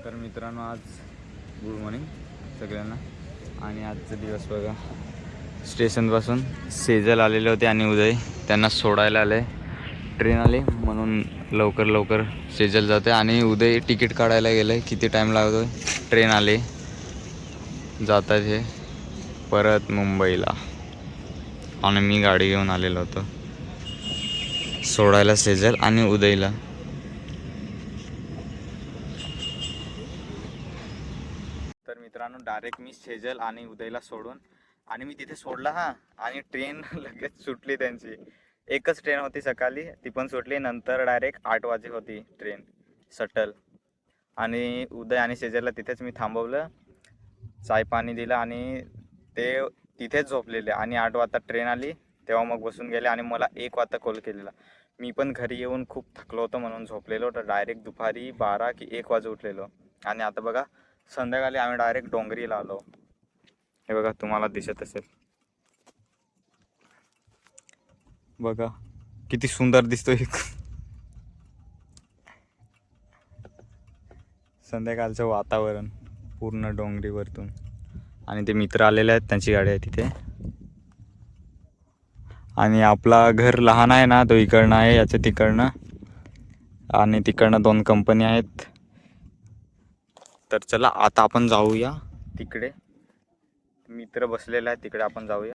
तर मित्रांनो, आज गुड मॉर्निंग सगळ्यांना. आणि आजचा दिवस बघा, स्टेशनपासून सेजल आलेले होते आणि उदय त्यांना सोडायला आले. ट्रेन आली म्हणून लवकर सेजल जाते आणि उदय तिकीट काढायला गेलं. किती टाईम लागतो, ट्रेन आली, जातात हे परत मुंबईला. आणि मी गाडी घेऊन आलेलो होतो सोडायला सेजल आणि उदयला. तर मित्रांनो, डायरेक्ट मी सेजल आणि उदयला सोडून आणि मी तिथे सोडला आणि ट्रेन लगेच सुटली त्यांची. एकच ट्रेन होती सकाळी, ती पण सुटली. नंतर डायरेक्ट 8 वाजे होती ट्रेन शटल. आणि उदय आणि सेजलला तिथेच मी थांबवलं, चाय पाणी दिलं आणि ते तिथेच झोपलेले. आणि 8 वाजता ट्रेन आली तेव्हा मग बसून गेले आणि मला 1 वाजता कॉल केलेला. मी पण घरी येऊन खूप थकलो होतो म्हणून झोपलेलो. तर डायरेक्ट दुपारी 12 की 1 वाजे उठलेलो. आणि आता बघा, संध्याकाळी आम्ही डायरेक्ट डोंगरीला आलो. हे बघा, तुम्हाला दिसत असेल बघा, किती सुंदर दिसतोय संध्याकाळचं वातावरण पूर्ण डोंगरीवरतून. आणि ते मित्र आलेले आहेत, त्यांची गाडी आहे तिथे. आणि आपला घर लहान आहे ना, तो इकडनं आहे, याचं तिकडनं. आणि तिकडनं 2 कंपनी आहेत. तर चला आता आपण जाऊया तिकडे. मित्र बसलेला आहे तिकडे, आपण जाऊया.